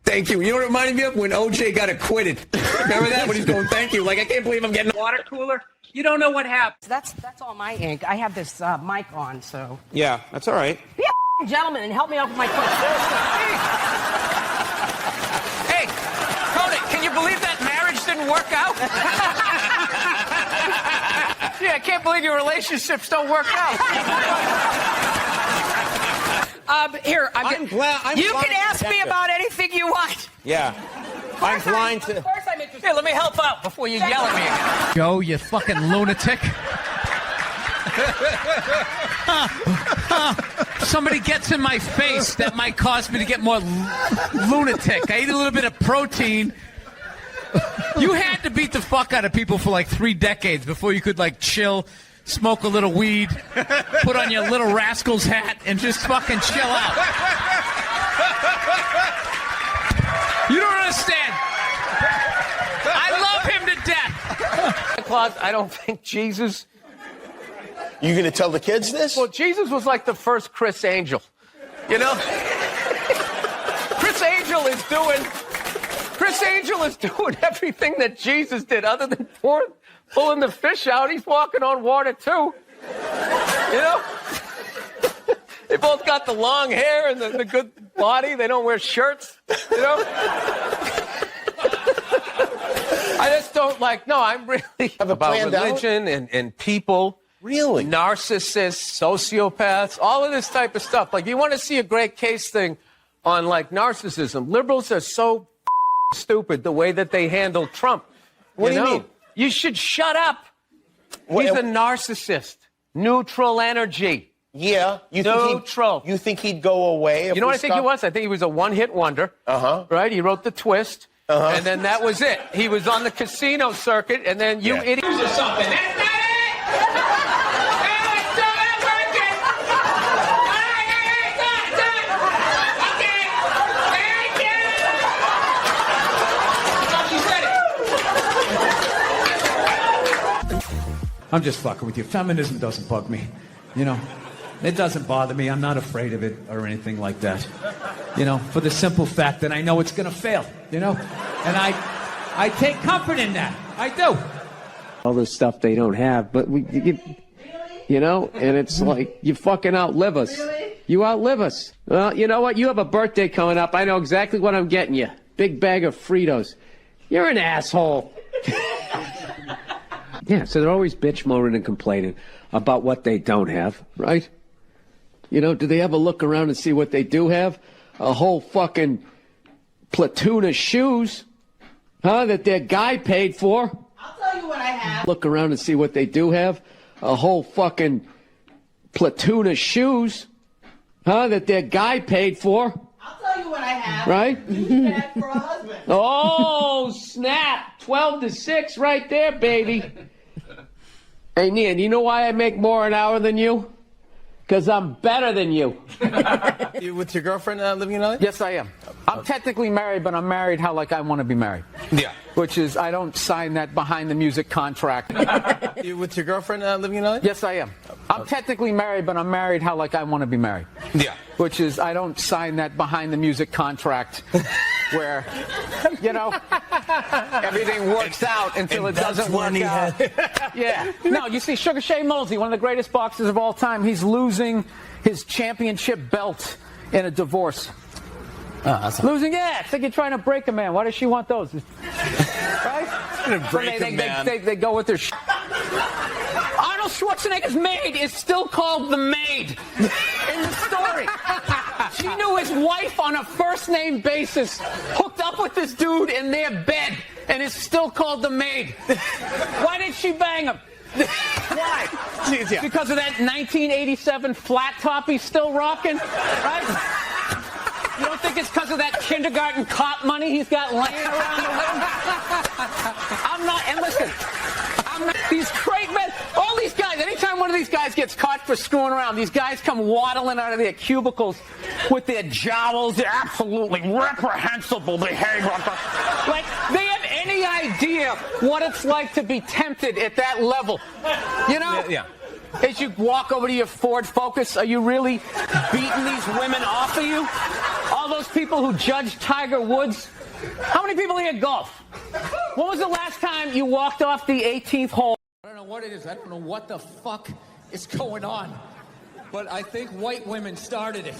Thank you. You know what it reminded me of? When OJ got acquitted. Remember that? When he's going, thank you. Like, I can't believe I'm getting a water cooler. You don't know what happened. That's all my ink. I have this mic on, so. Yeah, that's all right. Be a gentleman and help me out with my question. Hey, Cody, can you believe that marriage didn't work out? Yeah, I can't believe your relationships don't work out. Here, I'm glad. You can ask me about anything you want. Yeah. I'm blind to... Of course I'm interested. Here, let me help out before you yell at me again. Joe, you fucking lunatic. Somebody gets in my face, that might cause me to get more lunatic. I eat a little bit of protein. You had to beat the fuck out of people for like 3 decades before you could like chill, smoke a little weed, put on your Little Rascals hat, and just fucking chill out. You don't understand. I love him to death. Claus, I don't think Jesus... You gonna tell the kids this? Well, Jesus was like the first Chris Angel. You know? Chris Angel is doing everything that Jesus did other than pulling the fish out. He's walking on water, too. You know? They both got the long hair and the good body. They don't wear shirts. You know? I just don't I'm really about religion and people. Really? Narcissists, sociopaths, all of this type of stuff. Like, you want to see a great case thing on, like, narcissism. Liberals are so stupid the way that they handle Trump. What do you mean? You should shut up. He's a narcissist. Neutral energy. Yeah. You think he'd go away if You know what I think he was? I think he was a one-hit wonder. Uh-huh. Right? He wrote The Twist. Uh-huh. And then that was it. He was on the casino circuit, and then you idiots or something. That's not it! I'm just fucking with you. Feminism doesn't bug me, you know. It doesn't bother me. I'm not afraid of it or anything like that. You know, for the simple fact that I know it's going to fail, you know? And I take comfort in that. I do. All this stuff they don't have, but you know, and it's like, you fucking outlive us. You outlive us. Well, you know what? You have a birthday coming up. I know exactly what I'm getting you. Big bag of Fritos. You're an asshole. Yeah, so they're always bitch moaning and complaining about what they don't have, right? You know, do they ever look around and see what they do have? A whole fucking platoon of shoes, huh, that their guy paid for. I'll tell you what I have. Look around and see what they do have. A whole fucking platoon of shoes, huh, that their guy paid for. I'll tell you what I have. Right? You had for a husband. Oh, snap. 12-6 right there, baby. Hey, Nia, do you know why I make more an hour than you? Because I'm better than you. You with your girlfriend living in LA? Yes, I am. I'm technically married, but I'm married how like I want to be married. Yeah. Which is, I don't sign that behind the music contract. You with your girlfriend living in LA? Yes, I am. I'm technically married, but I'm married how like I want to be married. Yeah. Which is, I don't sign that behind the music contract where, you know, everything works out until it doesn't work out. Yeah. No, you see, Sugar Shea Mosley, one of the greatest boxers of all time, he's losing his championship belt in a divorce. Losing, yeah. It's like you're trying to break a man. Why does she want those? Right? Break a man. They go with their Arnold Schwarzenegger's maid is still called the maid in the story. She knew his wife on a first-name basis, hooked up with this dude in their bed, and is still called the maid. Why did she bang him? Why? Yeah. Because of that 1987 flat top he's still rocking? Right? You don't think it's because of that kindergarten cop money he's got laying around the room? I'm not, and listen, I'm not, these great men, all these guys, anytime one of these guys gets caught for screwing around, these guys come waddling out of their cubicles with their jowls, their absolutely reprehensible behavior. Like, they have any idea what it's like to be tempted at that level. You know? Yeah. As you walk over to your Ford Focus, are you really beating these women off of you? All those people who judge Tiger Woods? How many people here golf? When was the last time you walked off the 18th hole? I don't know what it is. I don't know what the fuck is going on. But I think white women started it.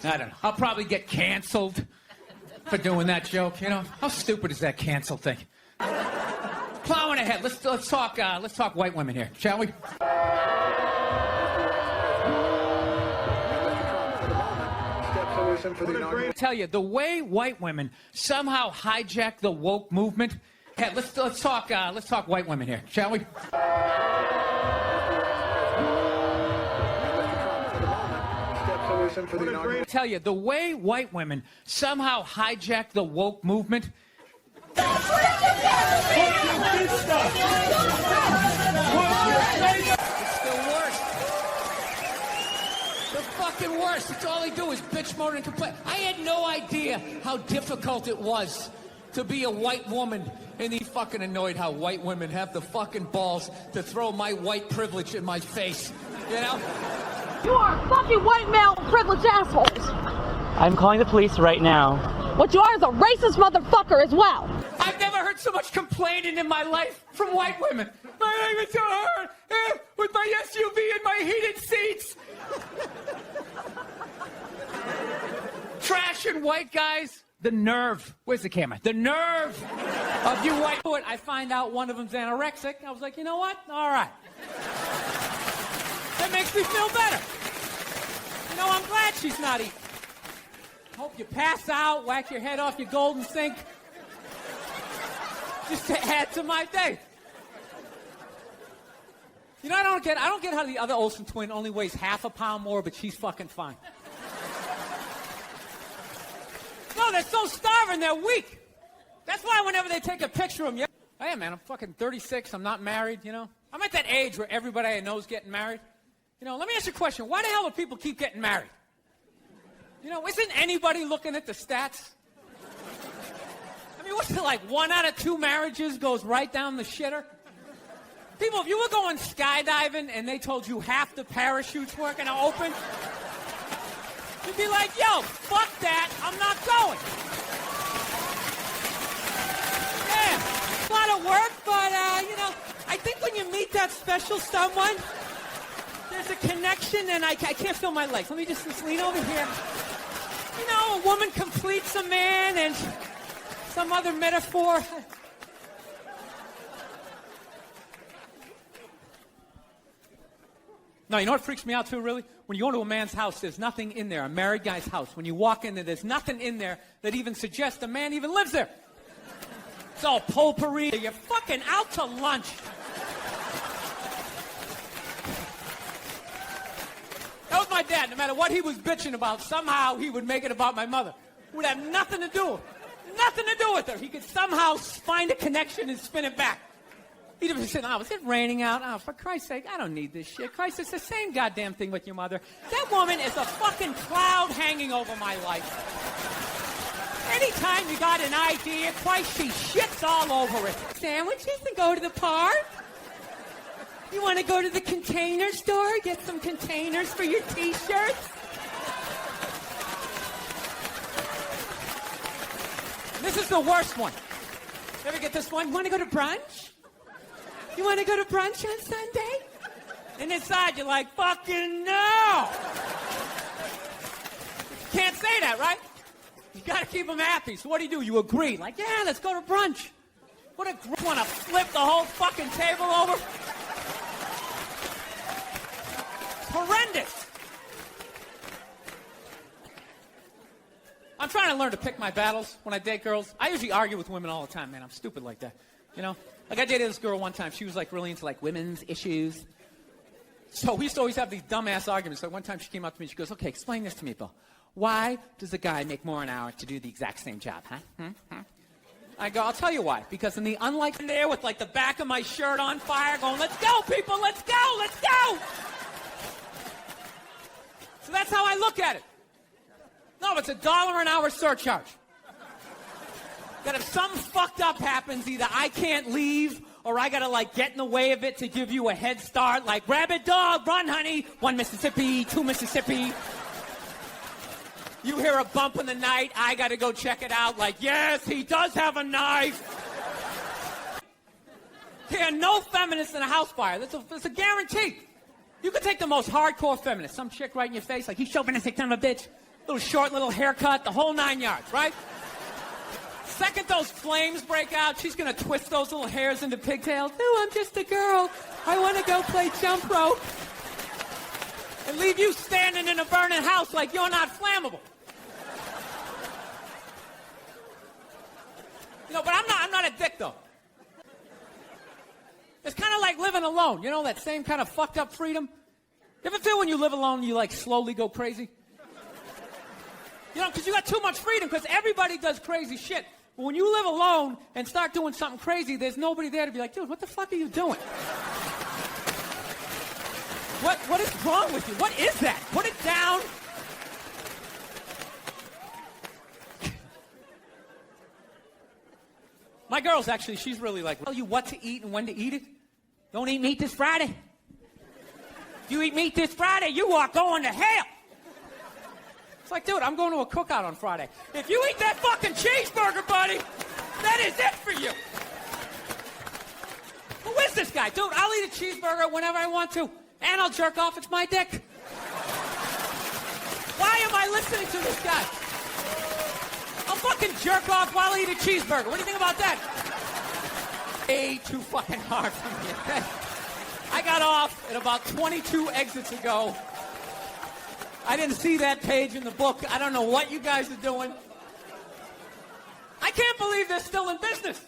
I don't know. I'll probably get canceled for doing that joke, you know? How stupid is that cancel thing? Plowing ahead. Let's talk white women here, shall we? I tell you, the way white women somehow hijack the woke movement. Hey, let's talk white women here, shall we? I tell you, the way white women somehow hijack the woke movement. It's the worst. The fucking worst. It's all they do is bitch, moan, and complain. I had no idea how difficult it was to be a white woman, and he fucking annoyed how white women have the fucking balls to throw my white privilege in my face. You know? You are fucking white male privileged assholes. I'm calling the police right now. What you are is a racist motherfucker as well. I've never heard so much complaining in my life from white women. My life is so hard with my SUV and my heated seats. Trash and white guys. The nerve. Where's the camera? The nerve of you white. I find out one of them's anorexic. I was like, you know what? All right. That makes me feel better. You know, I'm glad she's not eating. Hope you pass out, whack your head off your golden sink. Just to add to my day. You know, I don't get how the other Olsen twin only weighs half a pound more, but she's fucking fine. No, they're so starving, they're weak. That's why whenever they take a picture of them, hey man, I'm fucking 36, I'm not married, you know? I'm at that age where everybody I know is getting married. You know, let me ask you a question. Why the hell do people keep getting married? You know, isn't anybody looking at the stats? I mean, what's like 1 out of 2 marriages goes right down the shitter. People, if you were going skydiving and they told you half the parachutes weren't going to open, you'd be like, yo, fuck that, I'm not going. Yeah, a lot of work, but, I think when you meet that special someone, there's a connection, and I can't feel my legs. Let me just lean over here. You know, a woman completes a man, and some other metaphor. No, you know what freaks me out too, really? When you go to a man's house, there's nothing in there. A married guy's house. When you walk in there, there's nothing in there that even suggests a man even lives there. It's all potpourri. You're fucking out to lunch. That was my dad. No matter what he was bitching about, somehow he would make it about my mother. It would have nothing to do with her. He could somehow find a connection and spin it back. He'd be saying, oh, is it raining out? Oh, for Christ's sake, I don't need this shit. Christ, it's the same goddamn thing with your mother. That woman is a fucking cloud hanging over my life. Anytime you got an idea, Christ, she shits all over it. Sandwiches and go to the park? You want to go to the Container Store, get some containers for your T-shirts? This is the worst one. You ever get this one? You want to go to brunch? You want to go to brunch on Sunday? And inside you're like, fucking no! You can't say that, right? You got to keep them happy. So what do? You agree. Like, yeah, let's go to brunch. What a group. Want to flip the whole fucking table over? Horrendous. I'm trying to learn to pick my battles when I date girls. I usually argue with women all the time, man. I'm stupid like that. You know? Like, I dated this girl one time. She was, like, really into, like, women's issues. So we used to always have these dumbass arguments. Like, one time she came up to me. She goes, okay, explain this to me, Bill. Why does a guy make more an hour to do the exact same job, huh? I go, I'll tell you why. Because in the unlikely there with, like, the back of my shirt on fire going, let's go, people, let's go, let's go! So that's how I look at it. No, it's $1 an hour surcharge. That if something fucked up happens, either I can't leave or I gotta like get in the way of it to give you a head start, like rabbit dog, run honey, 1 Mississippi, 2 Mississippi. You hear a bump in the night, I gotta go check it out, like yes, he does have a knife. There are no feminists in a house fire. That's a guarantee. You could take the most hardcore feminist, some chick right in your face, like he's chauvinistic son of a bitch, little short, little haircut, the whole 9 yards, right? Second those flames break out, she's gonna twist those little hairs into pigtails. No, I'm just a girl. I want to go play jump rope. And leave you standing in a burning house like you're not flammable. You know, but I'm not a dick though. It's kind of like living alone. You know, that same kind of fucked up freedom? You ever feel when you live alone, you like slowly go crazy? You know, because you got too much freedom, because everybody does crazy shit. But when you live alone and start doing something crazy, there's nobody there to be like, dude, what the fuck are you doing? What is wrong with you? What is that? Put it down. My girl's actually, she's really like, tell you what to eat and when to eat it. Don't eat meat this Friday. If you eat meat this Friday, you are going to hell. It's like, dude, I'm going to a cookout on Friday. If you eat that fucking cheeseburger, buddy, that is it for you. Who is this guy? Dude, I'll eat a cheeseburger whenever I want to, and I'll jerk off. It's my dick. Why am I listening to this guy? I'll fucking jerk off while I eat a cheeseburger. What do you think about that? Way too fucking hard for me, okay? I got off at about 22 exits ago. I didn't see that page in the book. I don't know what you guys are doing. I can't believe they're still in business.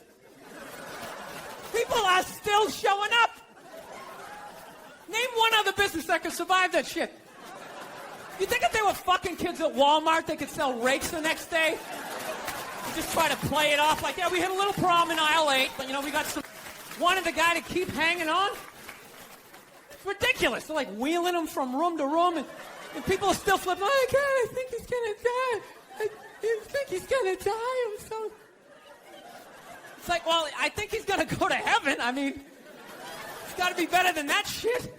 People are still showing up. Name one other business that could survive that shit. You think if they were fucking kids at Walmart, they could sell rakes the next day? You just try to play it off like, yeah, we hit a little problem in aisle 8, but, you know, we got some... Wanted the guy to keep hanging on? It's ridiculous. They're like wheeling him from room to room, and people are still flipping. Oh, God, I think he's going to die. I think he's going to die. I'm so... It's like, well, I think he's going to go to heaven. I mean, it's got to be better than that shit.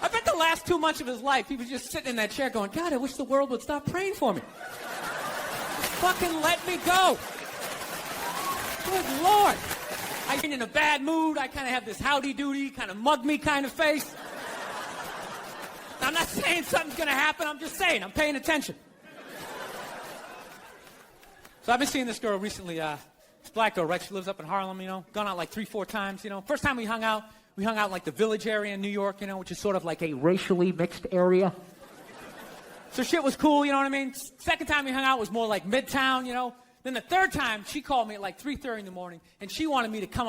I bet the last 2 months of his life, he was just sitting in that chair going, God, I wish the world would stop praying for me. Fucking let me go. Good Lord. I get in a bad mood. I kind of have this howdy-doody, kind of mug-me kind of face. I'm not saying something's going to happen. I'm just saying. I'm paying attention. So I've been seeing this girl recently. This black girl, right? She lives up in Harlem, you know. Gone out like 3-4 times, you know. First time we hung out in like the Village area in New York, you know, which is sort of like a racially mixed area. So shit was cool, you know what I mean? Second time we hung out was more like Midtown, you know. Then the third time, she called me at like 3:30 in the morning, and she wanted me to come